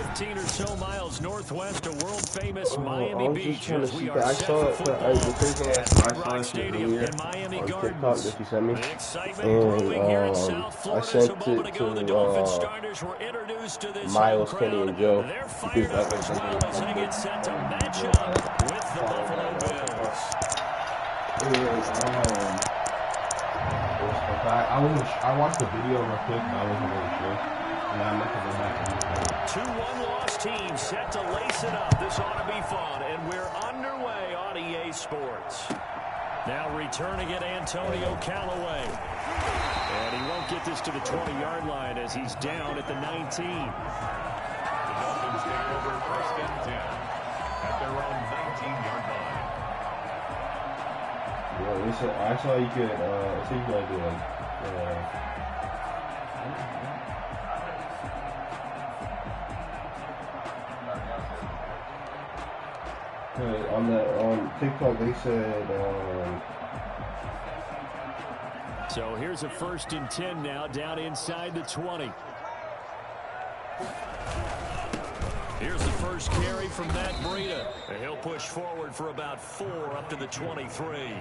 15 or so miles northwest of world-famous Miami Beach, as we are I set saw for it. football I at saw Hard Rock it Stadium earlier in Miami on TikTok Gardens. that you sent me, The excitement brewing here in South I Florida. So a sent moment it ago, the to Dolphin starters were introduced to this home Miles, Kenny, crowd. and Joe They're because fired up as well as they get set to match up with the Buffalo Bills. I watched the video real quick, but I wasn't really sure. And I meant to go back and look at it. 2 one-loss teams set to lace it up. This ought to be fun, and we're underway on EA Sports. Now returning it, Antonio Callaway. And he won't get this to the 20-yard line as he's down at the 19. The Dolphins take over 1st and 10 at their own 19-yard line. I saw you could, do like, on TikTok they said, So here's a 1st and 10 now, down inside the 20. Here's the first carry from Matt Breida. And he'll push forward for about 4 up to the 23.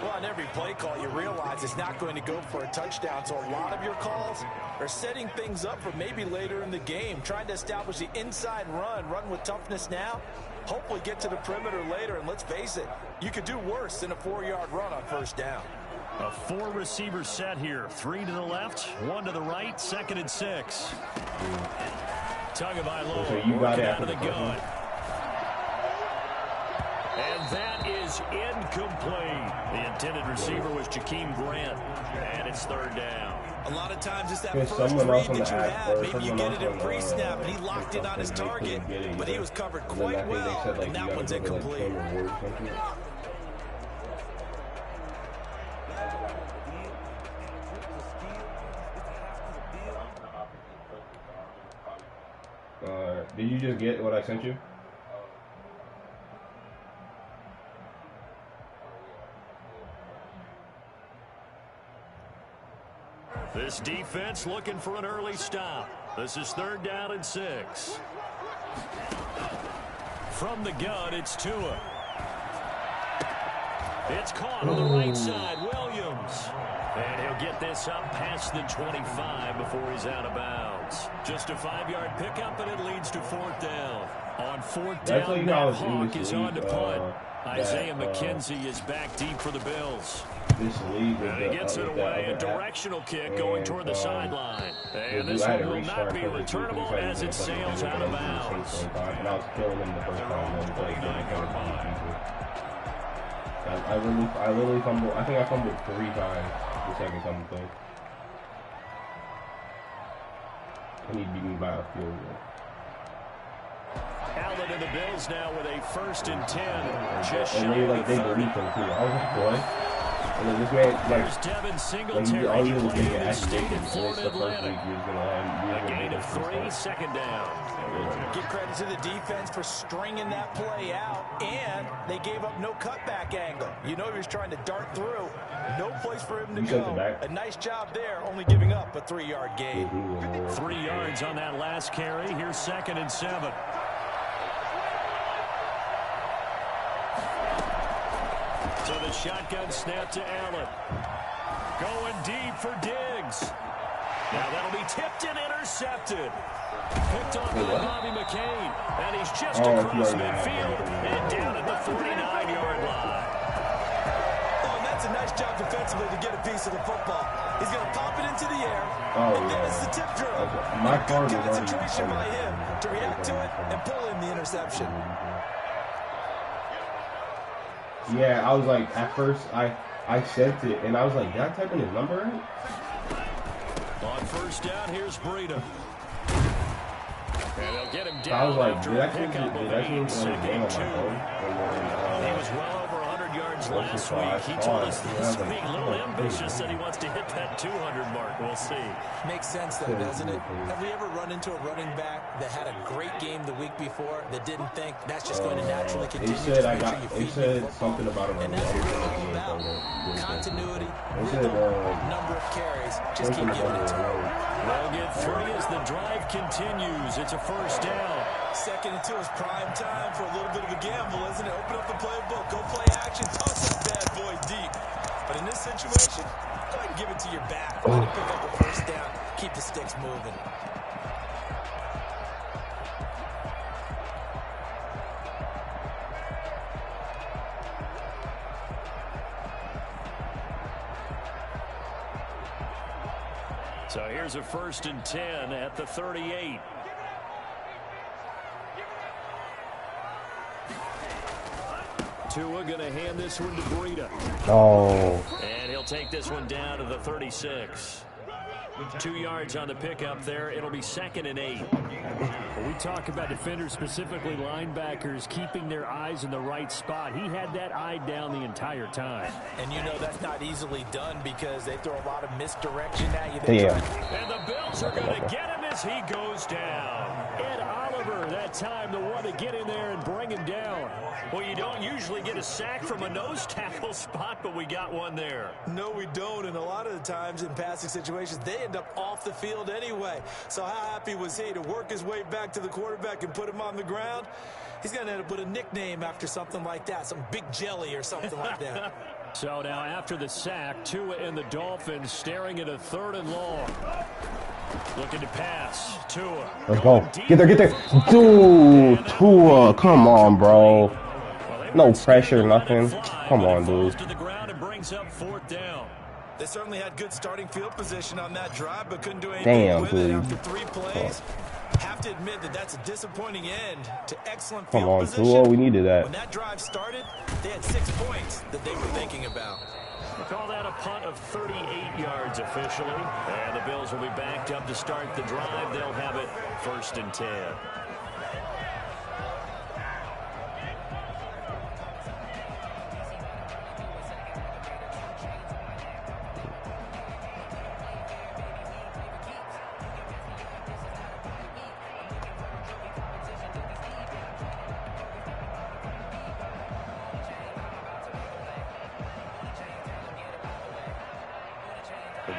Well, on every play call, you realize it's not going to go for a touchdown. So a lot of your calls are setting things up for maybe later in the game, trying to establish the inside run with toughness now, hopefully get to the perimeter later. And let's face it, you could do worse than a 4-yard run on 1st down. A 4-receiver set here. 3 to the left, 1 to the right, 2nd and 6. Tagovailoa so you got it out of the gun. And that is incomplete. The intended receiver was Jakeem Grant. And it's 3rd down. A lot of times it's that first read that you have. Maybe you get it in pre-snap, and he locked in on his target, but he was covered quite well, and that one's incomplete. Did you just get what I sent you? This defense looking for an early stop. This is 3rd down and 6. From the gun, it's Tua. It's caught on the right side, Williams. And he'll get this up past the 25 before he's out of bounds. Just a 5-yard pickup, and it leads to 4th down. On 4th down, Matt Hawk is on to punt. Isaiah McKenzie is back deep for the Bills. And he gets it away, a directional kick going toward the sideline. And this one will not be returnable as it sails out of bounds. And I was killing him the first time. I literally fumbled. I think I fumbled 3 times the second time we played. And he beat me by a field goal. Allen and the Bills now with a 1st and 10. Just and shy of they 30. believe him too. I was like, boy. And then this man, There's Devin Singletary. all He you played in get his state in activated. Florida The first week Atlantic. he was gonna A gain of 3, 2nd down. Give credit to the defense for stringing that play out, and they gave up no cutback angle. You know he was trying to dart through. No place for him to go. A nice job there, only giving up a 3-yard gain. 3 yards on that last carry. Here's 2nd and 7. So the shotgun snap to Allen. Going deep for Diggs. Now that'll be tipped and intercepted. Picked off by Bobby McCain. And he's just across midfield and down at the 49-yard line. Oh, and that's a nice job defensively to get a piece of the football. He's going to pop it into the air. And then it's the tip drill. My card Good was concentration by him to react to it and pull in the interception. Yeah, I was like, at first, I sent it, and I was like, did I type in his number right? On 1st down, here's Breida. And they'll get him down. I was like, after did I a change pickup of the 8, game on my 2nd phone? and 2. He was well over 100 yards last week. He told us this week, a little ambitious, that he wants to hit that 200 mark. We'll see. Makes sense, though, doesn't it? Have we ever run into a running back that had a great game the week before that didn't think that's just going to naturally continue? They said something about him. And that's what we're all about. Continuity, number of carries. Just keep giving it to him. They'll get 3 as the drive continues. It's a first down. 2nd and 2 is prime time for a little bit of a gamble, isn't it? Open up the playbook, go play action, toss that bad boy deep. But in this situation, go ahead and give it to your back. Let it pick up a first down. Keep the sticks moving. So here's a 1st and 10 at the 38. Tua going to hand this one to Breida. Oh. And he'll take this one down to the 36. 2 yards on the pickup there. It'll be 2nd and 8. When we talk about defenders, specifically linebackers, keeping their eyes in the right spot. He had that eye down the entire time. And you know that's not easily done because they throw a lot of misdirection at you. And the Bills are going to get him as he goes down. Ed Oliver, that time, the one to get in there and bring him down. Well, you don't usually get a sack from a nose tackle spot, but we got one there. No, we don't, and a lot of the times in passing situations, they end up off the field anyway. So how happy was he to work his way back to the quarterback and put him on the ground? He's going to end up with a nickname after something like that, some Big Jelly or something like that. So now after the sack, Tua and the Dolphins staring at a 3rd and long. Looking to pass. Tua. Let's go. Get there, get there. Dude, Tua, come on, bro. No pressure, nothing. Come on, dude. To the ground and brings up 4th down. They certainly had good starting field position on that drive, but couldn't do anything with it after 3 plays. Have to admit that that's a disappointing end to excellent field position. Tua, we needed that. When that drive started, they had 6 points that they were thinking about. We'll call that a punt of 38 yards officially. And the Bills will be backed up to start the drive. They'll have it 1st and 10.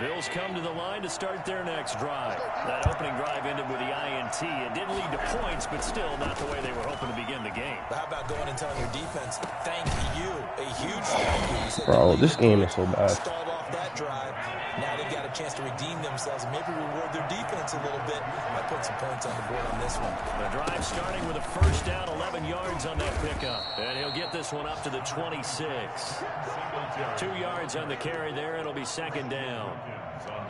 Bills come to the line to start their next drive. That opening drive ended with the INT. It didn't lead to points, but still not the way they were hoping to begin the game. But how about going and telling your defense, thank you, a huge thank you. Bro, this game is so bad. Stalled off that drive. Now they've got a chance to redeem themselves and maybe reward their defense a little bit by putting some points on the board on this one. The drive starting with a 1st down, 11 yards on that pickup. And he'll get this one up to the 26. 2 yards on the carry there. It'll be 2nd down.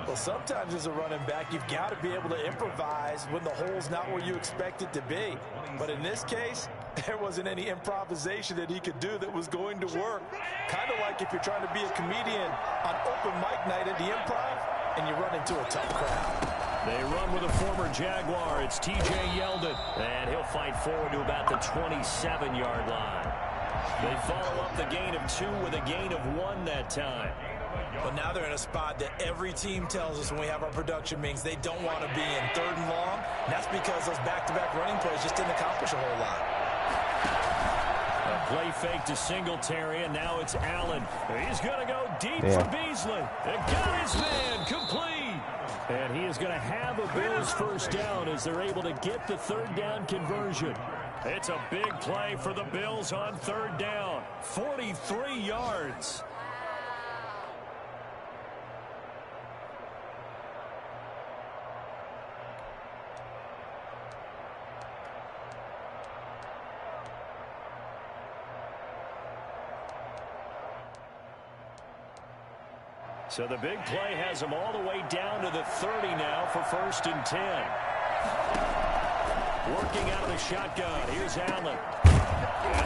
Well, sometimes as a running back, you've got to be able to improvise when the hole's not where you expect it to be. But in this case, there wasn't any improvisation that he could do that was going to work. Kind of like if you're trying to be a comedian on open mic night at the Improv and you run into a tough crowd. They run with a former Jaguar. It's T.J. Yeldon. And he'll fight forward to about the 27-yard line. They follow up the gain of 2 with a gain of 1 that time. But now they're in a spot that every team tells us when we have our production meetings they don't want to be in, 3rd and long. And that's because those back-to-back running plays just didn't accomplish a whole lot. A play fake to Singletary, and now it's Allen. He's going to go deep for Beasley. They got his man complete. And he is going to have a Bills 1st down as they're able to get the 3rd down conversion. It's a big play for the Bills on 3rd down. 43 yards. So the big play has them all the way down to the 30 now for 1st and 10. Working out of the shotgun. Here's Allen.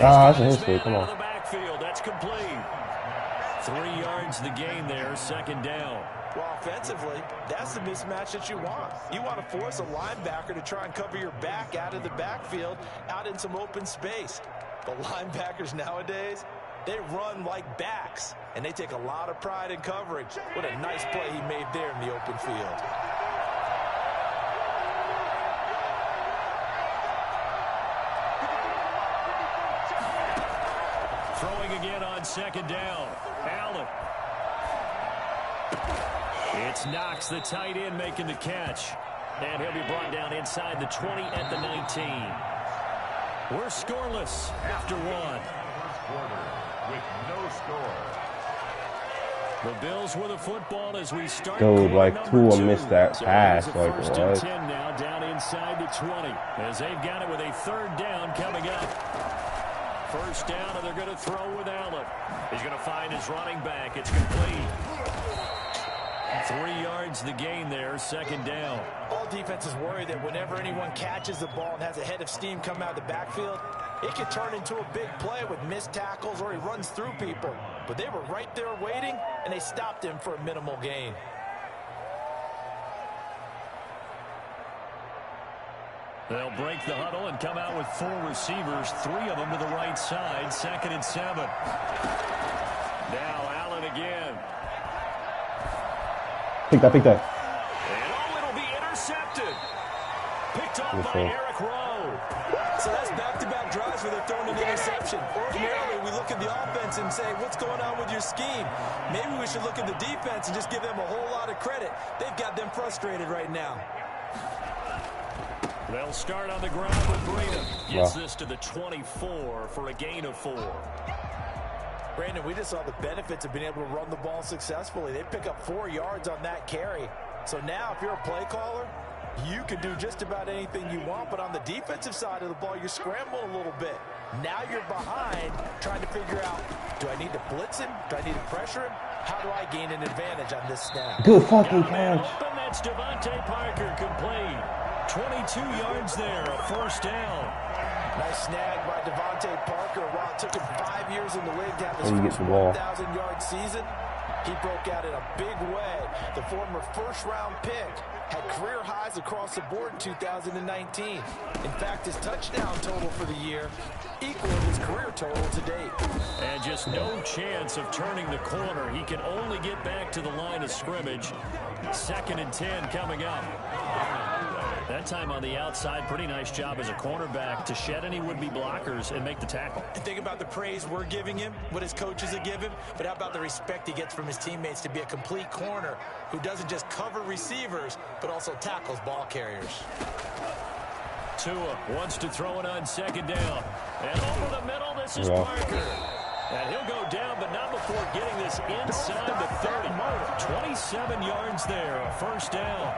That's a history. Come on. The backfield. That's complete. 3 yards the gain there. 2nd down. Well, offensively, that's the mismatch that you want. You want to force a linebacker to try and cover your back out of the backfield, out in some open space. But linebackers nowadays, They run like backs, and they take a lot of pride in coverage. What a nice play he made there in the open field. Throwing again on second down. Allen. It's Knox, the tight end, making the catch. And he'll be brought down inside the 20 at the 19. We're scoreless after one. First quarter with no score. The Bills with the football as we start. Dude, like Tua missed that pass. So like first and what? 10 now down inside the 20 as they've got it with a third down coming up. First down, and they're going to throw with Allen. He's going to find his running back. It's complete. 3 yards the gain there, second down. All defenses worry that whenever anyone catches the ball and has a head of steam come out of the backfield, it can turn into a big play with missed tackles or he runs through people. But they were right there waiting, and they stopped him for a minimal gain. They'll break the huddle and come out with 4 receivers, 3 of them to the right side, 2nd and 7. Now Allen again. Pick that. And it'll be intercepted. Picked off by Eric Rowe. So that's back-to-back drives where they're throwing an interception. Ordinarily, we look at the offense and say, what's going on with your scheme? Maybe we should look at the defense and just give them a whole lot of credit. They've got them frustrated right now. They'll start on the ground with Breida. Gets this to the 24 for a gain of 4. Brandon, we just saw the benefits of being able to run the ball successfully. They pick up 4 yards on that carry. So now, if you're a play caller, you can do just about anything you want. But on the defensive side of the ball, you're scrambling a little bit. Now you're behind, trying to figure out, do I need to blitz him? Do I need to pressure him? How do I gain an advantage on this snap? Good fucking catch. Open, that's Devontae Parker, complete. 22 yards there, a first down. Nice snag by Devontae Parker. While it took him 5 years in the league to have his first 1,000-yard season, he broke out in a big way. The former first-round pick had career highs across the board in 2019. In fact, his touchdown total for the year equaled his career total to date. And just no chance of turning the corner. He can only get back to the line of scrimmage. 2nd and 10 coming up. That time on the outside, pretty nice job as a cornerback to shed any would-be blockers and make the tackle. And think about the praise we're giving him, what his coaches are giving, but how about the respect he gets from his teammates to be a complete corner who doesn't just cover receivers, but also tackles ball carriers. Tua wants to throw it on 2nd down. And over the middle, this is Parker. And he'll go down, but not before getting this inside the 30. 27 yards there, a first down.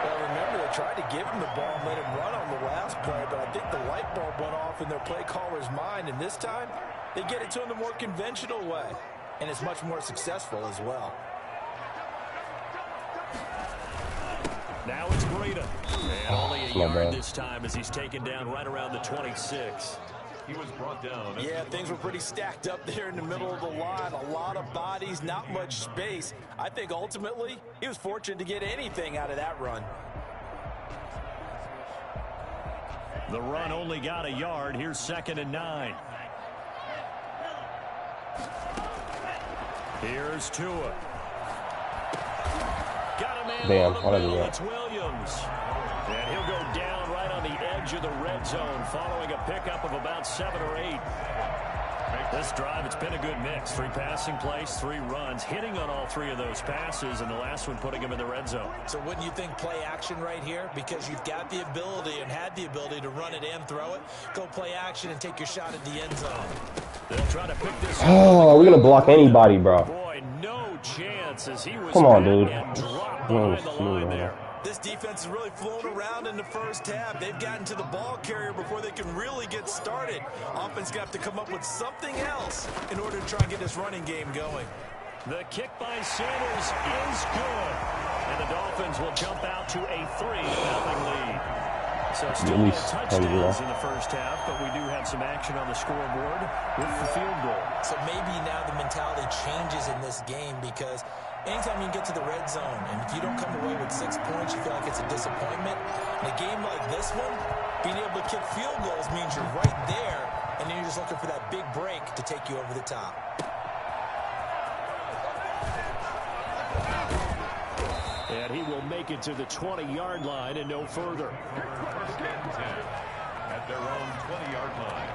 Well, remember, they tried to give him the ball and let him run on the last play, but I think the light bulb went off in their play caller's mind, and this time, they get it to him the more conventional way, and it's much more successful as well. Now it's Breida. And only a yard this time as he's taken down right around the 26. He was brought down. Yeah, things were pretty stacked up there in the middle of the line. A lot of bodies, not much space. I think ultimately he was fortunate to get anything out of that run. The run only got a yard. Here's 2nd and 9. Here's Tua. Got a man. Damn, what did It's Williams. And he'll go down right on the edge of the red zone following a pickup of about 7 or 8. This drive, it's been a good mix. 3 passing plays, 3 runs, hitting on all 3 of those passes, and the last one putting him in the red zone. So wouldn't you think play action right here? Because you've got the ability and had the ability to run it and throw it. Go play action and take your shot at the end zone. They'll try to pick this up. Oh, we're going to block anybody, bro. Boy, no chance as he was Come on, dude. and dropped behind the line there. This defense is really flown around in the first half. They've gotten to the ball carrier before they can really get started. Offense got to come up with something else in order to try and get this running game going. The kick by Sanders is good. And the Dolphins will jump out to a 3-0 lead. So still no touchdowns in the first half, but we do have some action on the scoreboard with the field goal. So maybe now the mentality changes in this game because anytime you get to the red zone and if you don't come away with 6 points, you feel like it's a disappointment. In a game like this one, being able to kick field goals means you're right there and then you're just looking for that big break to take you over the top. And he will make it to the 20-yard line and no further. First and 10 at their own 20-yard line.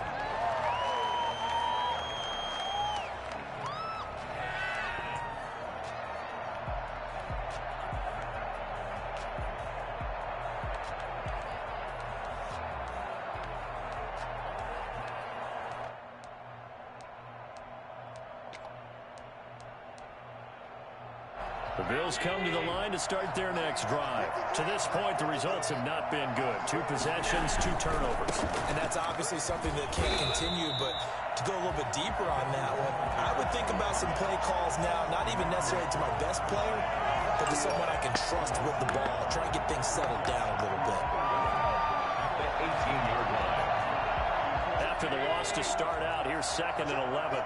The Bills come to the line to start their next drive. To this point, the results have not been good. 2 possessions, 2 turnovers. And that's obviously something that can't continue, but to go a little bit deeper on that one, I would think about some play calls now, not even necessarily to my best player, but to someone I can trust with the ball, try and get things settled down a little bit. At the 18-yard line. After the loss to start out, here's 2nd and 11.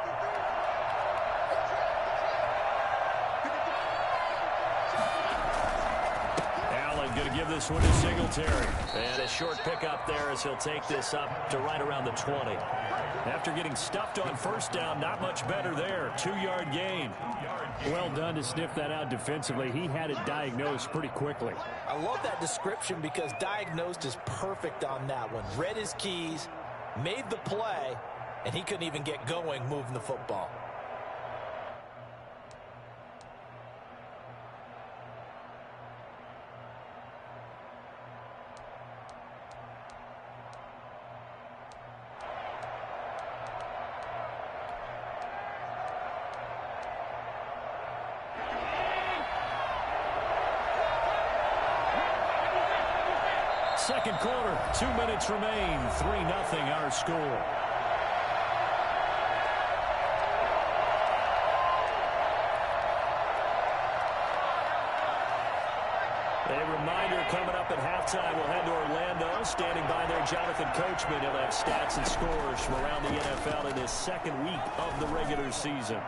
Going to give this one to Singletary. And a short pickup there as he'll take this up to right around the 20. After getting stuffed on first down, not much better there. 2-yard gain. Well done to sniff that out defensively. He had it diagnosed pretty quickly. I love that description because diagnosed is perfect on that one. Read his keys, made the play, and he couldn't even get going moving the football. Second quarter, 2 minutes remain. 3-0 our score. A reminder coming up at halftime. We'll head to Orlando. Standing by there, Jonathan Coachman. He'll have stats and scores from around the NFL in his 2nd week of the regular season.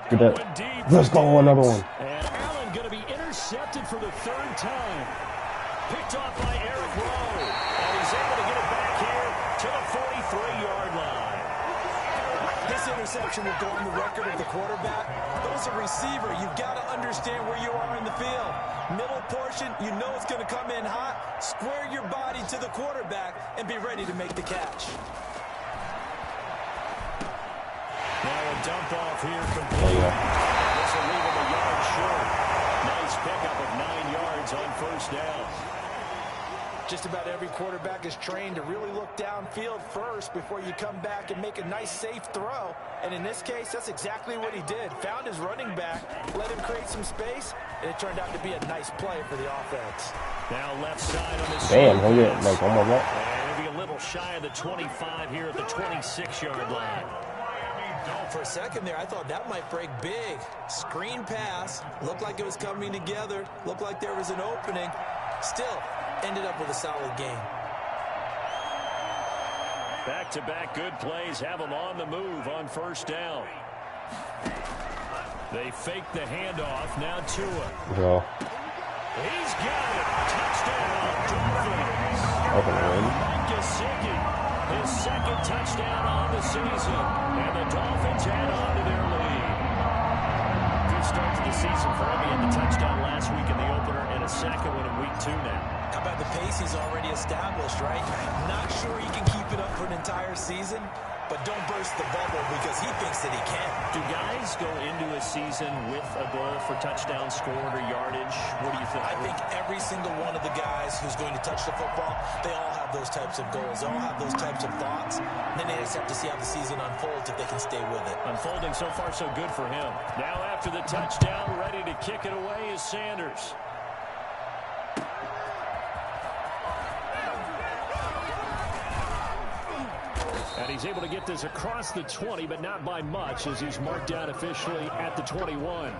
Let's go, another one. And Allen going to be intercepted for the 3rd time. Picked off by Eric Rowe. And he's able to get it back here to the 43-yard line. This interception will go on the record of the quarterback. But as a receiver, you've got to understand where you are in the field. Middle portion, you know it's going to come in hot. Square your body to the quarterback and be ready to make the catch. Now a dump off here complete. This will leave him a yard short. Nice pickup of 9 yards on first down. Just about every quarterback is trained to really look downfield first before you come back and make a nice, safe throw. And in this case, that's exactly what he did. Found his running back, let him create some space, and it turned out to be a nice play for the offense. Now left side on this. Damn, he'll get like one more. And he'll be a little shy of the 25 here at the 26-yard line. For a second there, I thought that might break big. Screen pass, looked like it was coming together, looked like there was an opening. Still, ended up with a solid game. Back-to-back good plays have them on the move on first down. They fake the handoff. Now Tua. Go. He's got it. Touchdown, Dolphins. Mike Gesicki, his 2nd touchdown on the season. And the Dolphins add on to their lead. Good start to the season for him. He had the touchdown last week in the opener and a 2nd one in week 2 now. How about the pace he's already established, right? Not sure he can keep it up for an entire season, but don't burst the bubble because he thinks that he can. Do guys go into a season with a goal for touchdown scored or yardage? What do you think? I think every single one of the guys who's going to touch the football, they all have those types of goals. They all have those types of thoughts. And then they just have to see how the season unfolds if they can stay with it. Unfolding so far so good for him. Now after the touchdown, ready to kick it away is Sanders. And he's able to get this across the 20, but not by much, as he's marked out officially at the 21.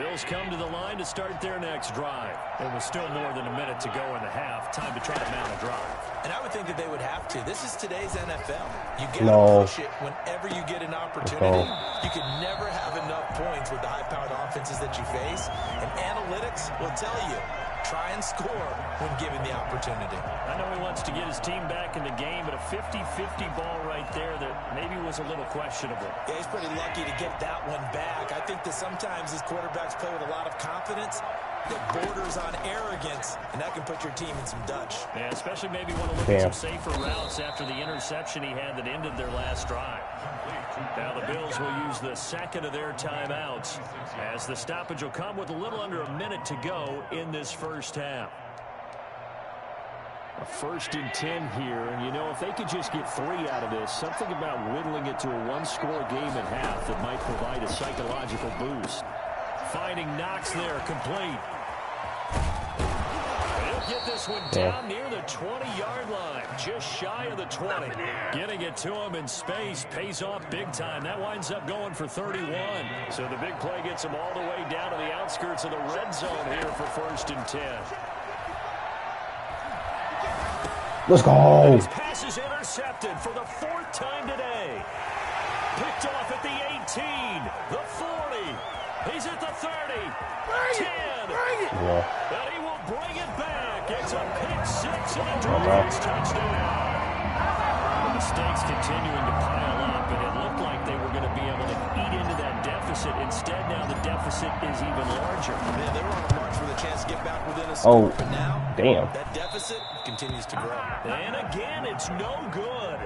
Bills come to the line to start their next drive. And with still more than a minute to go in the half, time to try to mount a drive. And I would think that they would have to. This is today's NFL. You got to push it whenever you get an opportunity. You can never have enough points with the high-powered offenses that you face. And analytics will tell you, try and score when given the opportunity. I know he wants to get his team back in the game, but a 50-50 ball right there that maybe was a little questionable. Yeah, he's pretty lucky to get that one back. I think that sometimes these quarterbacks play with a lot of confidence that borders on arrogance, and that can put your team in some Dutch. Yeah, especially maybe want to look at some safer routes after the interception he had that ended their last drive. Now the Bills will use the second of their timeouts as the stoppage will come with a little under a minute to go in this first half. A 1st and 10 here, and you know, if they could just get 3 out of this, something about whittling it to a one-score game at half that might provide a psychological boost. Finding Knox there, complete. He'll get this one down near the 20-yard line, just shy of the 20. Getting it to him in space pays off big time. That winds up going for 31. So the big play gets him all the way down to the outskirts of the red zone here for 1st and 10. Let's go. His pass is intercepted for the 4th time today. Picked off at the 18, the 40. He's at the 30, 10. And he will bring it back. It's a pick-6 and a drive touchdown. The mistakes continuing to pile up, and it looked like they were going to be able to eat into that deficit. Instead, now the deficit is even larger. Man, they were on a march with a chance to get back within a score, but now that deficit continues to grow. And again, it's no good.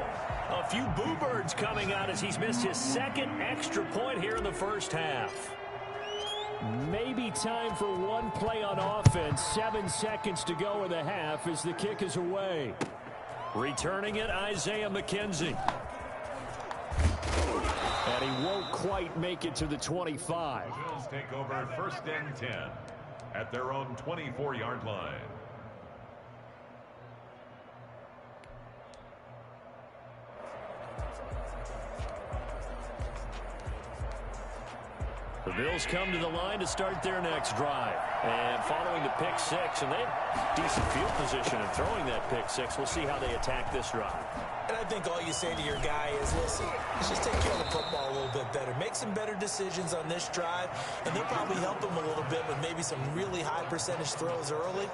A few boo birds coming out as he's missed his 2nd extra point here in the first half. Maybe time for one play on offense. 7 seconds to go in the half as the kick is away. Returning it, Isaiah McKenzie. And he won't quite make it to the 25. The Bills take over 1st and 10 at their own 24-yard line. The Bills come to the line to start their next drive. And following the pick-6, and they have decent field position in throwing that pick-6. We'll see how they attack this drive. And I think all you say to your guy is, listen, let's just take care of the football a little bit better. Make some better decisions on this drive, and they'll probably help him a little bit with maybe some really high percentage throws early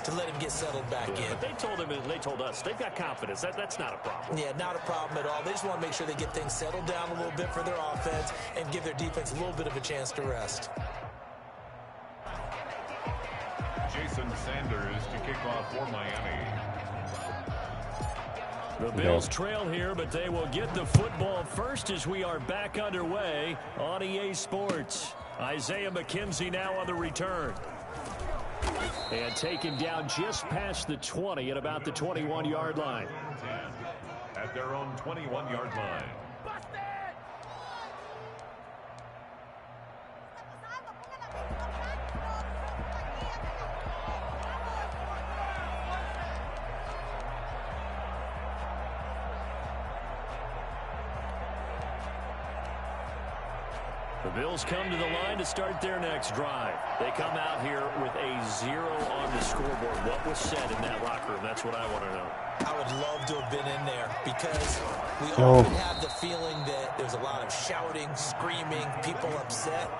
to let him get settled back in. But they told him, and they told us, they've got confidence. That's not a problem. Yeah, not a problem at all. They just want to make sure they get things settled down a little bit for their offense and give their defense a little bit of a chance to rest. Jason Sanders to kick off for Miami. The Bills trail here, but they will get the football first as we are back underway on EA Sports. Isaiah McKenzie now on the return. And taken down just past the 20 at about the 21-yard line. At their own 21-yard line. The Bills come to the line to start their next drive. They come out here with a 0 on the scoreboard. What was said in that locker room? That's what I want to know. I would love to have been in there because we often have the feeling that there's a lot of shouting, screaming, people upset.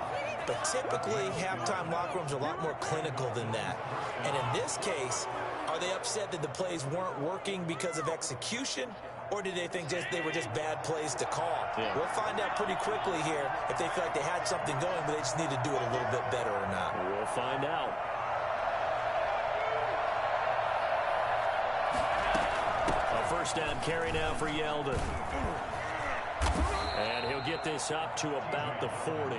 But typically, halftime locker rooms are a lot more clinical than that. And in this case, are they upset that the plays weren't working because of execution? Or did they think they were just bad plays to call? Yeah. We'll find out pretty quickly here if they feel like they had something going, but they just need to do it a little bit better or not. We'll find out. A first down carry now for Yeldon. And he'll get this up to about the 40.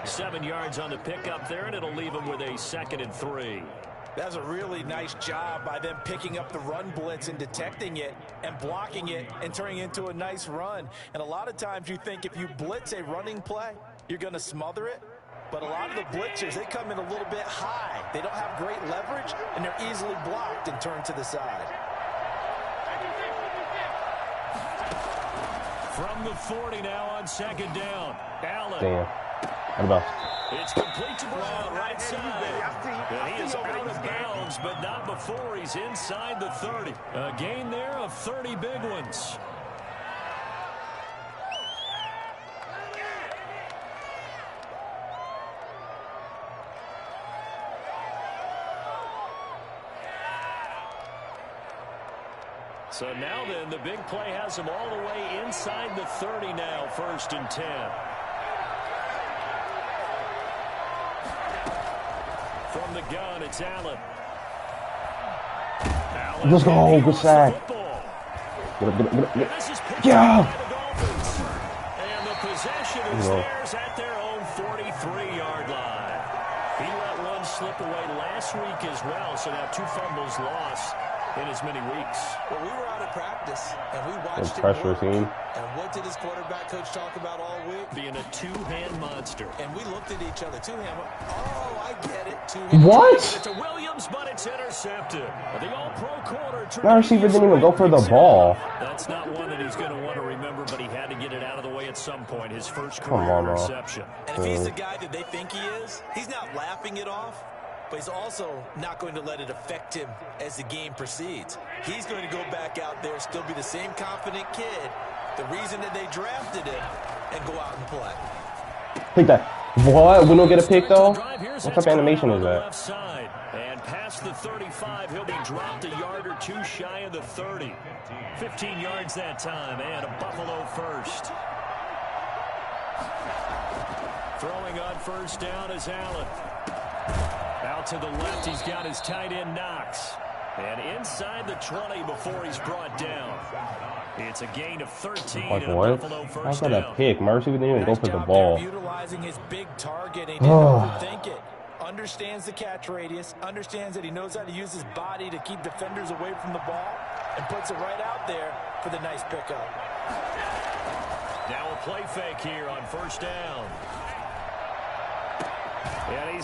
7 yards on the pickup there, and it'll leave him with a 2nd and 3. That's a really nice job by them picking up the run blitz and detecting it and blocking it and turning it into a nice run. And a lot of times you think if you blitz a running play, you're going to smother it. But a lot of the blitzers, they come in a little bit high. They don't have great leverage, and they're easily blocked and turned to the side. From the 40 now on 2nd down. Allen. Damn. What about? It's complete to Brown, right side. And he is out of bounds, but not before he's inside the 30. A gain there of 30 big ones. So now then, the big play has him all the way inside the 30 now, 1st and 10. From the gun, it's Allen. Let's go. Good sack. Yeah. And the possession is theirs at their own 43-yard line. He let one slip away last week as well, so now 2 fumbles lost in as many weeks. Well, we were out of practice, and we watched pressure team. And what did his quarterback coach talk about all week? Being a 2-hand monster. And we looked at each other. 2-hand. Oh, I get it. 2-hand. What? It's to Williams, but it's intercepted. The all-pro corner. My receiver didn't even go for the ball. That's not one that he's going to want to remember, but he had to get it out of the way at some point. His first career interception. And if he's the guy that they think he is, he's not laughing it off. But he's also not going to let it affect him as the game proceeds. He's going to go back out there, still be the same confident kid, the reason that they drafted him, and go out and play. Take that. What? We don't get a pick, though? What type of animation is that? Left side. And past the 35, he'll be dropped a yard or 2 shy of the 30. 15 yards that time, and a Buffalo first. Throwing on 1st down is Allen. Out to the left, he's got his tight end Knox. And inside the 20 before he's brought down. It's a gain of 13 Like and a what? Buffalo first How's that down. a pick? Mercy didn't even go for the ball. Utilizing his big target, and he didn't overthink it. Understands the catch radius, understands that he knows how to use his body to keep defenders away from the ball, and puts it right out there for the nice pickup. Now a play fake here on 1st down.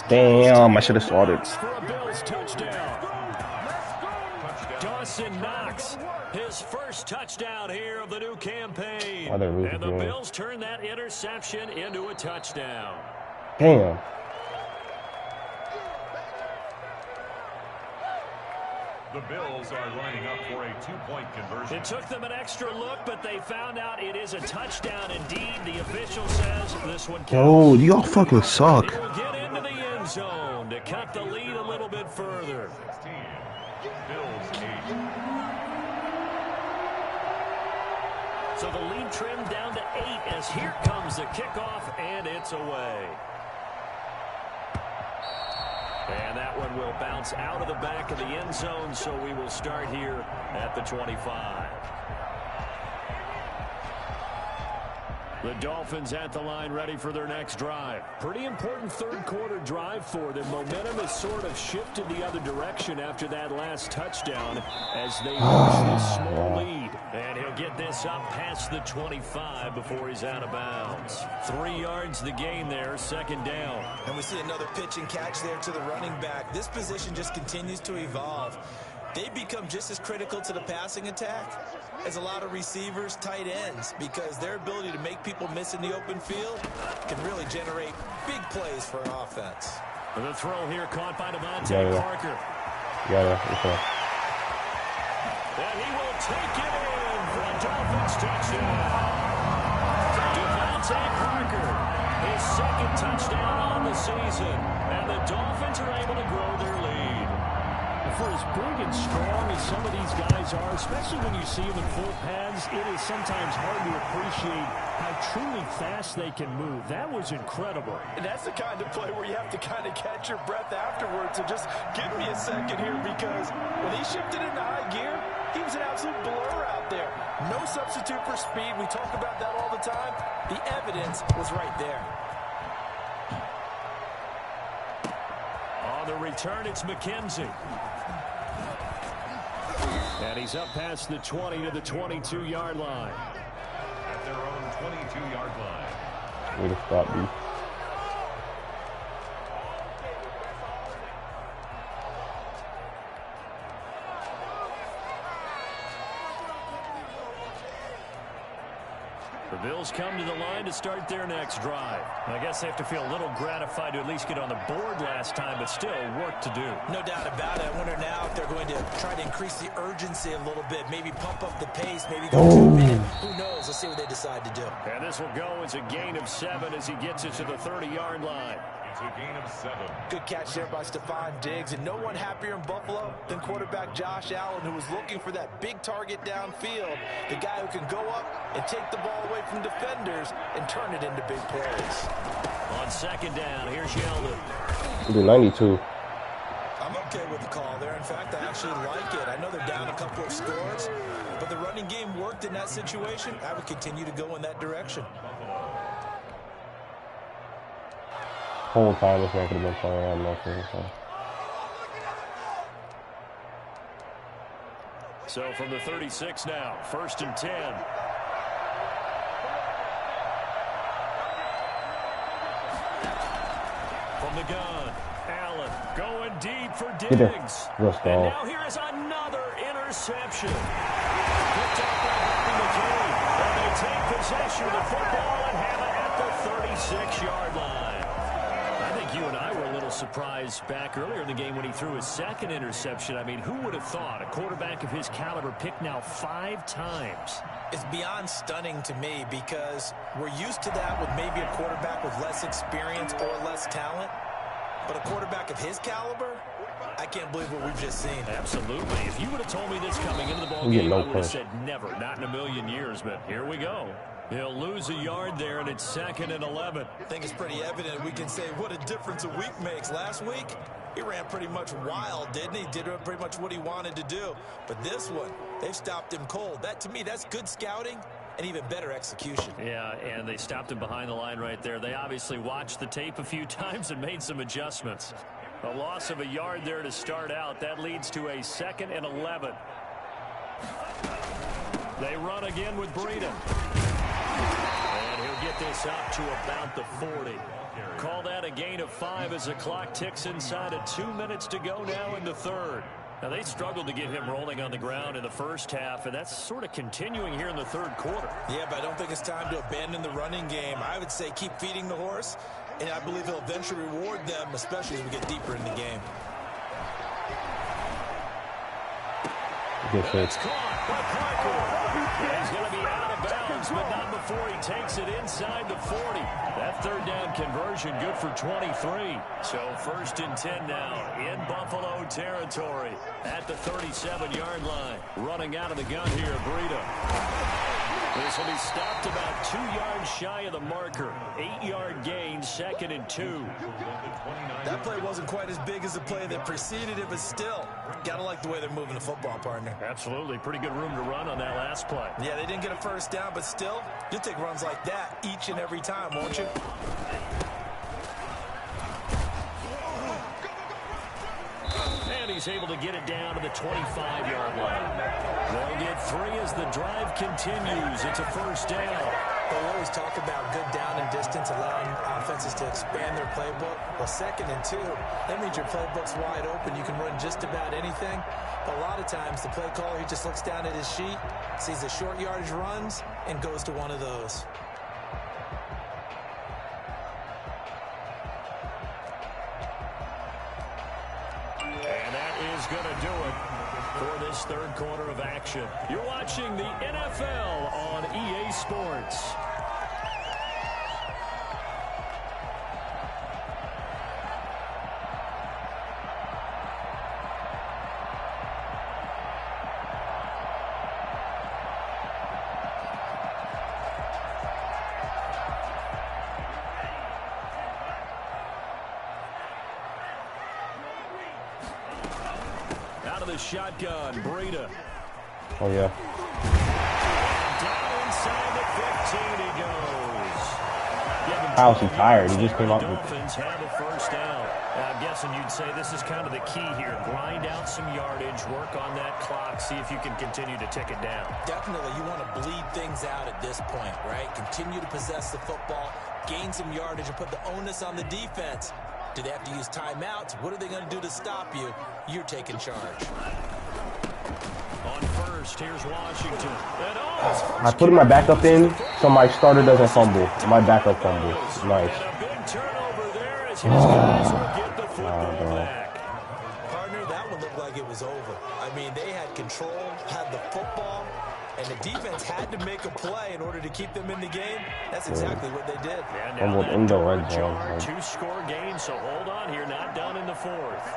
Damn, I should have started. For a Bills touchdown. Dawson Knox, his first touchdown here of the new campaign. And the Bills turn that interception into a touchdown. Damn. The Bills are lining up for a 2-point conversion. It took them an extra look, but they found out it is a touchdown indeed. The official says this one counts. Yo, y'all fucking suck. He will get into the end zone to cut the lead a little bit further. 16. Bills 8. So the lead trimmed down to 8 as here comes the kickoff, and it's away. And that one will bounce out of the back of the end zone, so we will start here at the 25. The Dolphins at the line ready for their next drive. Pretty important 3rd quarter drive for them. Momentum has sort of shifted the other direction after that last touchdown as they lose this small lead. And he'll get this up past the 25 before he's out of bounds. 3 yards the gain there, 2nd down. And we see another pitch and catch there to the running back. This position just continues to evolve. They become just as critical to the passing attack as a lot of receivers, tight ends, because their ability to make people miss in the open field can really generate big plays for an offense. The throw here caught by Devontae Parker. Okay. And he will take it in for a Dolphins touchdown. Devontae Parker, his 2nd touchdown on the season. And the Dolphins are able to grow their lead. For as big and strong as some of these guys are, especially when you see them in full pads, it is sometimes hard to appreciate how truly fast they can move. That was incredible. And that's the kind of play where you have to kind of catch your breath afterwards. So just give me a second here, because when he shifted into high gear, he was an absolute blur out there. No substitute for speed. We talk about that all the time. The evidence was right there. On the return, it's McKenzie. And he's up past the 20 to the 22-yard line. At their own 22-yard line. Way to stop me. The Bills come to the line to start their next drive. I guess they have to feel a little gratified to at least get on the board last time, but still work to do. No doubt about it. I wonder now if they're going to try to increase the urgency a little bit, maybe pump up the pace, maybe go 2 minutes. Who knows? Let's see what they decide to do. And this will go as a gain of 7 as he gets it to the 30-yard line. It's a gain of 7. Good catch there by Stephon Diggs, and no one happier in Buffalo than quarterback Josh Allen, who was looking for that big target downfield, the guy who can go up and take the ball away from defenders and turn it into big plays. On second down, here's Yeldon. Do 92. I'm okay with the call there. In fact, I actually like it. I know they're down a couple of scores, but the running game worked in that situation. I would continue to go in that direction. Whole time this man could have been playing on nothing. So from the 36 now, 1st and 10. From the gun, Allen going deep for Diggs. Let's go. And now here is another interception. Picked up by Bobby McCain. And they take possession of the football and have it at the 36-yard line. I think you and I were a little surprised back earlier in the game when he threw his second interception. I mean, who would have thought a quarterback of his caliber picked now 5 times? It's beyond stunning to me because we're used to that with maybe a quarterback with less experience or less talent. But a quarterback of his caliber, I can't believe what we've just seen. Absolutely. If you would have told me this coming into the ball game, I would have said never, not in a million years. But here we go. He'll lose a yard there, and it's 2nd and 11. I think it's pretty evident. We can say what a difference a week makes. Last week, he ran pretty much wild, didn't he? Did pretty much what he wanted to do. But this one, they've stopped him cold. That, to me, that's good scouting and even better execution. Yeah, and they stopped him behind the line right there. They obviously watched the tape a few times and made some adjustments. A loss of a yard there to start out. That leads to a 2nd and 11. They run again with Breida. And he'll get this up to about the 40. Call that a gain of 5 as the clock ticks inside of 2 minutes to go now in the 3rd. Now, they struggled to get him rolling on the ground in the first half, and that's sort of continuing here in the 3rd quarter. Yeah, but I don't think it's time to abandon the running game. I would say keep feeding the horse, and I believe he'll eventually reward them, especially as we get deeper in the game. Good it's caught by Parker. He's going to be out of bounds, but not before he takes it inside the 40. That 3rd down conversion good for 23. So 1st and 10 now in Buffalo territory at the 37-yard line. Running out of the gun here, Breida. This will be stopped about 2 yards shy of the marker. 8-yard gain, 2nd and 2. That play wasn't quite as big as the play that preceded it, but still, gotta like the way they're moving the football, partner. Absolutely. Pretty good room to run on that last play. Yeah, they didn't get a 1st down, but still, you'll take runs like that each and every time, won't you? And he's able to get it down to the 25-yard line. They'll get 3 as the drive continues. It's a 1st down. But we always talk about good down and distance, allowing offenses to expand their playbook. Well, 2nd and 2, that means your playbook's wide open. You can run just about anything. But a lot of times, the play caller, he just looks down at his sheet, sees the short yardage runs, and goes to one of those. And that is going to do it for this 3rd quarter of action. You're watching the NFL on EA Sports. Out of the shotgun, Breida. Oh, yeah. Down inside the 15 he goes. How is he tired? He just came up with... Dolphins have a 1st down. I'm guessing you'd say this is kind of the key here. Grind out some yardage, work on that clock, see if you can continue to tick it down. Definitely, you want to bleed things out at this point, right? Continue to possess the football, gain some yardage, and put the onus on the defense. Do they have to use timeouts? What are they going to do to stop you? You're taking charge. On first, here's Washington. I put my backup in so my starter doesn't fumble. My backup fumbles. Nice. And a big turnover there as his guys will get the football back. Partner, that one looked like it was over. I mean, they had control, had the football, and the defense had to make a play in order to keep them in the game. That's exactly what they did. Fumbled in the red zone. Two-score game, so hold on here. Not done in the fourth.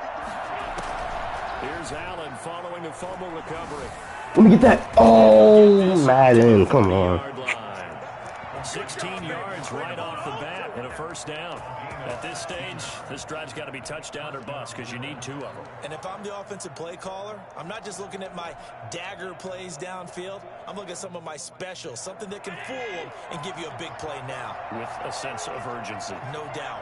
Here's Allen following the fumble recovery. Let me get that. Oh, Madden. Come on. 16 yards right off the bat and a first down. At this stage, this drive's got to be touchdown or bust because you need 2 of them. And if I'm the offensive play caller, I'm not just looking at my dagger plays downfield. I'm looking at some of my specials, something that can fool them and give you a big play now. With a sense of urgency. No doubt.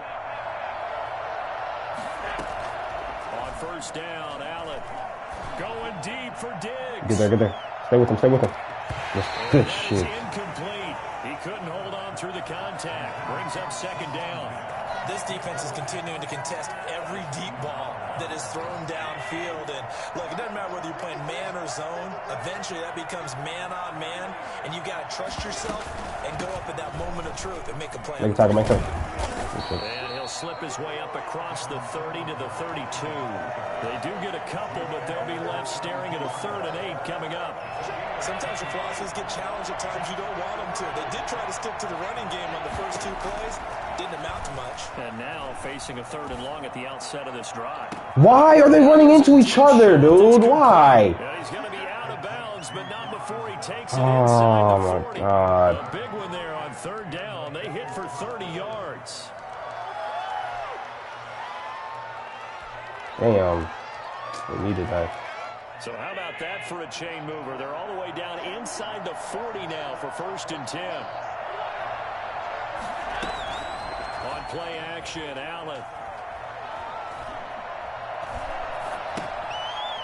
On first down, Allen going deep for Diggs. Get there, get there. Stay with him, stay with him. Good shit. Incomplete. He couldn't hold on through the contact. Brings up second down. This defense is continuing to contest every deep ball that is thrown downfield. And look, it doesn't matter whether you're playing man or zone. Eventually, that becomes man on man, and you got to trust yourself and go up at that moment of truth and make a play. Make a tackle, make a And he'll slip his way up across the 30 to the 32. They do get a couple, but they'll be left staring at a 3rd and 8 coming up. Sometimes your philosophies get challenged at times you don't want them to. They did try to stick to the running game on the first 2 plays. Didn't amount to much. And now facing a 3rd and long at the outset of this drive. Why are they running into each other, dude? Why? Yeah, he's going to be out of bounds, but not before he takes it inside the 40. My God. A big one there on 3rd down. They hit for 30 yards. Damn. They needed that. So how about that for a chain mover? They're all the way down inside the 40 now for 1st and 10. On play action, Allen.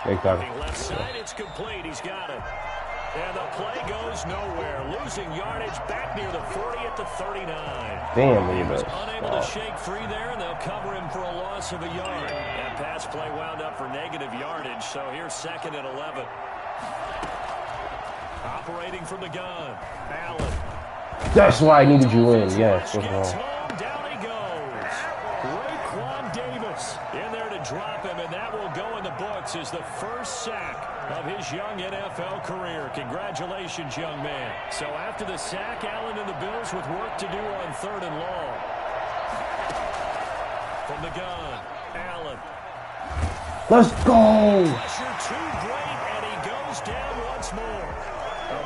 Big time. Left side, it's complete. He's got it. And the play goes nowhere. Losing yardage back near the 40 at the 39. Damn, He look was at that. unable to shake free there, and they'll cover him for a loss of a yard. That pass play wound up for negative yardage, so here's 2nd and 11. Operating from the gun, Allen. That's why I needed you in. Yes. What's Gets wrong? home, down he goes. Raekwon Davis in there to drop him, and that will go in the books as the first sack of his young NFL career. Congratulations, young man. So after the sack, Allen and the Bills with work to do on 3rd and long. From the gun, Allen. Let's go. Pressure too great, and he goes down once more.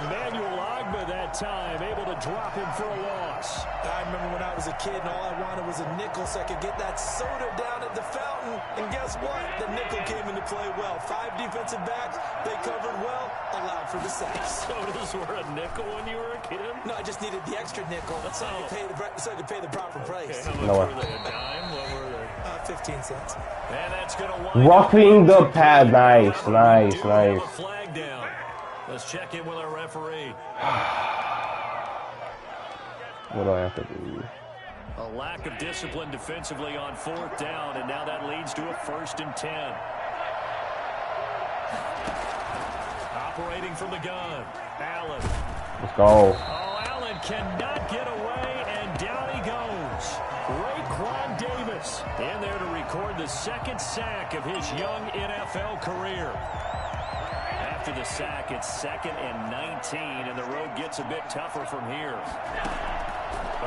Emmanuel Ogbah that time, able to drop him for a loss. I remember when I was a kid and all I wanted was a nickel so I could get that soda down at the fountain. And guess what? The nickel came into play well. 5 defensive backs, they covered well, allowed for the sacks. Sodas were a nickel when you were a kid? No, I just needed the extra nickel so I could pay the proper price. Okay, how much were they? A dime? What were they? 15 cents. And that's going to wind Roughing the up. pad. Nice, nice, Do have nice. a flag down. Let's check in with our referee. What do I have to do? A lack of discipline defensively on 4th down, and now that leads to a 1st and 10. Operating from the gun, Allen. Let's go. Oh, Allen cannot get away, and down he goes. Raekwon Davis in there to record the 2nd sack of his young NFL career. After the sack, it's 2nd and 19, and the road gets a bit tougher from here.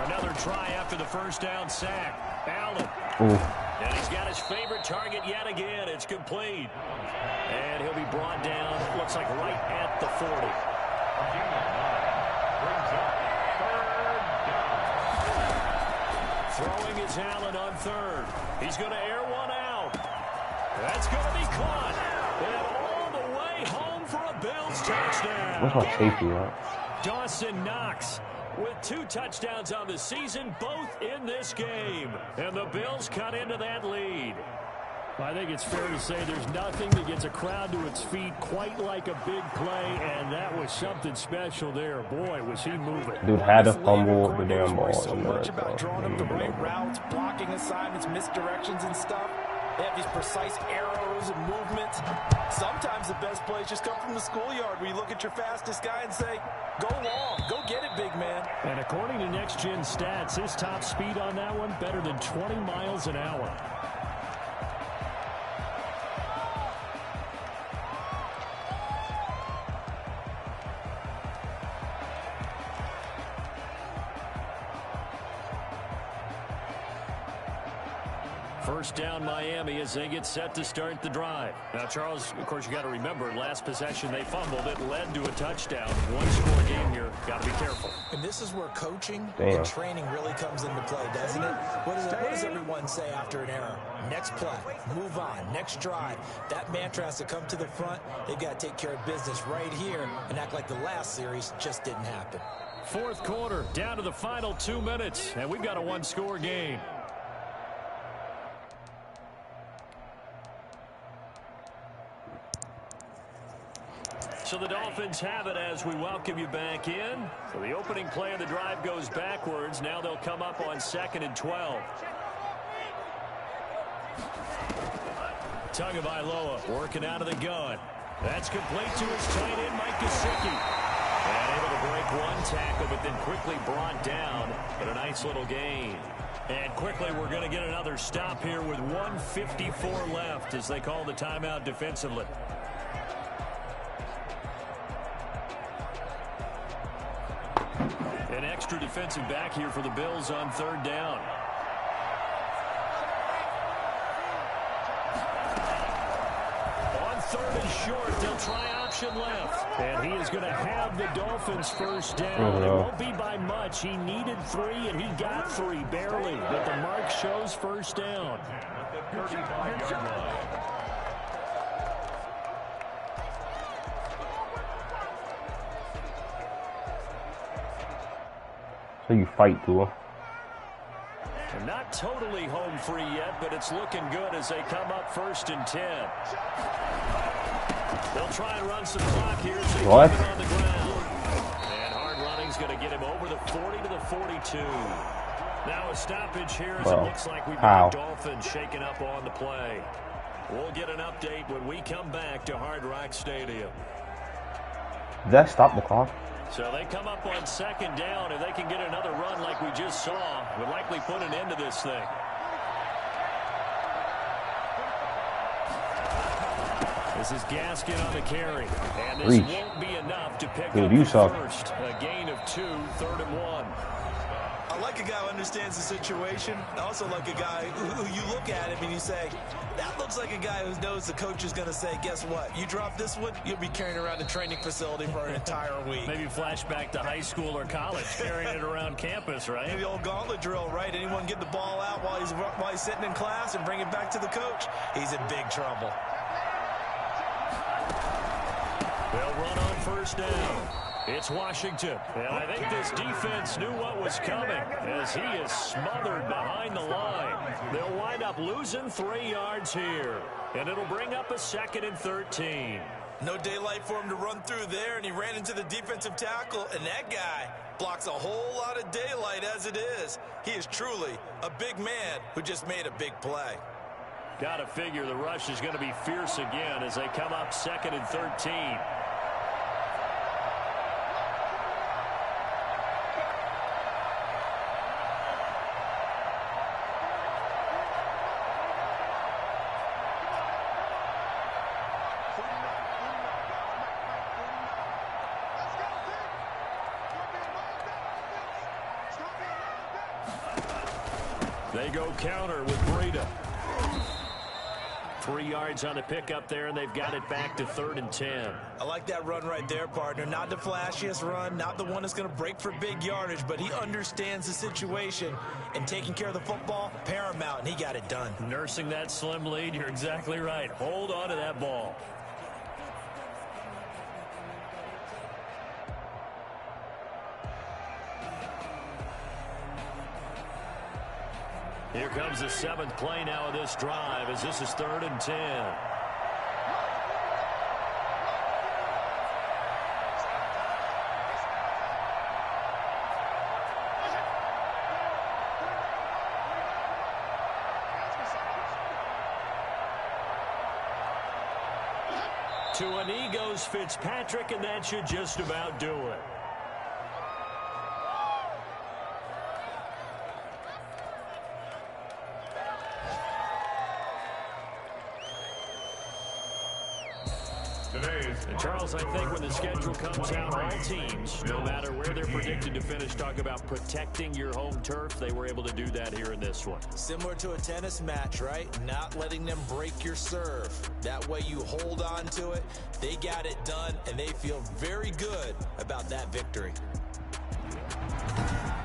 Another try after the 1st down sack. Allen. Ooh. And he's got his favorite target yet again. It's complete. And he'll be brought down, looks like right at the 40. Throwing is Allen on 3rd. He's going to air one out. That's going to be caught. And all the way home for a Bills touchdown. What's my safety, right? Dawson Knox with 2 touchdowns on the season, both in this game. And the Bills cut into that lead. I think it's fair to say there's nothing that gets a crowd to its feet quite like a big play, and that was something special there. Boy, was he moving. Dude had to fumble the damn ball. So much about drawing up the right routes, blocking assignments, misdirections and stuff. They have these precise arrows and movements. Sometimes the best plays just come from the schoolyard where you look at your fastest guy and say, go long, go get it, big man. And according to Next Gen Stats, his top speed on that one, better than 20 miles an hour. First down Miami as they get set to start the drive. Now, Charles, of course, you got to remember, last possession they fumbled. It led to a touchdown. One-score game here. Got to be careful. And this is where coaching and training really comes into play, doesn't it? What does everyone say after an error? Next play, move on, next drive. That mantra has to come to the front. They've got to take care of business right here and act like the last series just didn't happen. Fourth quarter, down to the final 2 minutes, and we've got a one-score game. So the Dolphins have it as we welcome you back in. So the opening play of the drive goes backwards. Now they'll come up on 2nd and 12. Tagovailoa working out of the gun. That's complete to his tight end, Mike Gesicki. And able to break one tackle, but then quickly brought down. But a nice little gain. And quickly, we're going to get another stop here with 1:54 left as they call the timeout defensively. An extra defensive back here for the Bills on third down. On third and short, they'll try option left. And he is going to have the Dolphins first down. It won't be by much. He needed 3, and he got 3, barely. But the mark shows first down. At the 35-yard line. So you fight, Tua. Not totally home free yet, but it's looking good as they come up 1st and 10. They'll try and run some clock here as they what? keep it on the ground. And hard running's going to get him over the 40 to the 42. Now a stoppage here as it looks like we've got the Dolphins shaking up on the play. We'll get an update when we come back to Hard Rock Stadium. Did that stop the clock? So they come up on 2nd down. If they can get another run like we just saw, would likely put an end to this thing. This is Gaskin on the carry. And this won't be enough to pick up the first. A gain of 2, 3rd and 1. I like a guy who understands the situation. I also like a guy who you look at him and you say, that looks like a guy who knows the coach is going to say, guess what? You drop this one, you'll be carrying around the training facility for an entire week. Maybe flashback to high school or college, carrying it around campus, right? Maybe the old gauntlet drill, right? Anyone get the ball out while he's sitting in class and bring it back to the coach? He's in big trouble. They'll run on first down. It's Washington, and I think this defense knew what was coming as he is smothered behind the line. They'll wind up losing 3 yards here, and it'll bring up a 2nd and 13. No daylight for him to run through there, and he ran into the defensive tackle, and that guy blocks a whole lot of daylight as it is. He is truly a big man who just made a big play. Got to figure the rush is going to be fierce again as they come up 2nd and 13. They go counter with Breida. 3 yards on the pickup there, and they've got it back to 3rd and 10. I like that run right there, partner. Not the flashiest run, not the one that's going to break for big yardage, but he understands the situation, and taking care of the football, paramount, and he got it done. Nursing that slim lead, you're exactly right. Hold on to that ball. Here comes the 7th play now of this drive as this is 3rd and 10. To a knee goes Fitzpatrick, and that should just about do it. And Charles, I think when the schedule comes out, all teams, no matter where they're predicted to finish, talk about protecting your home turf. They were able to do that here in this one. Similar to a tennis match, right? Not letting them break your serve. That way you hold on to it. They got it done, and they feel very good about that victory.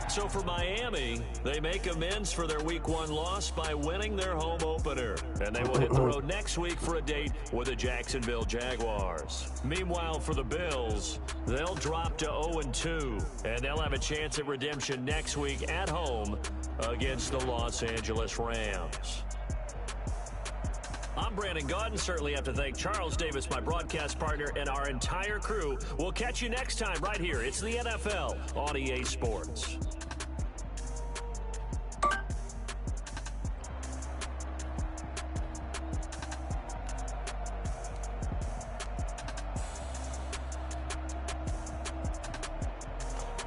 So for Miami, they make amends for their Week 1 loss by winning their home opener. And they will hit the road next week for a date with the Jacksonville Jaguars. Meanwhile, for the Bills, they'll drop to 0-2. And they'll have a chance at redemption next week at home against the Los Angeles Rams. I'm Brandon Gaudin. Certainly have to thank Charles Davis, my broadcast partner, and our entire crew. We'll catch you next time right here. It's the NFL on EA Sports.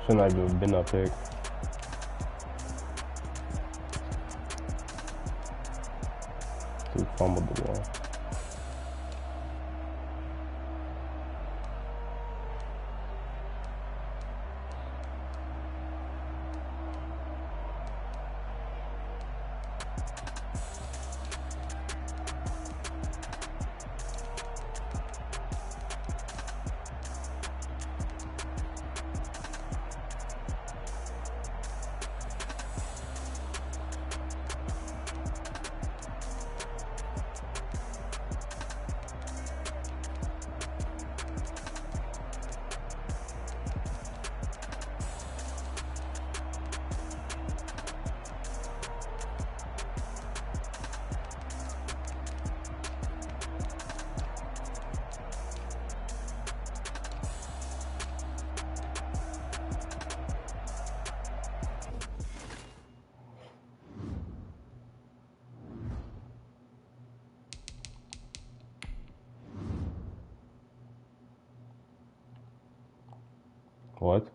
Shouldn't I have been up pick? He fumbled the ball. What?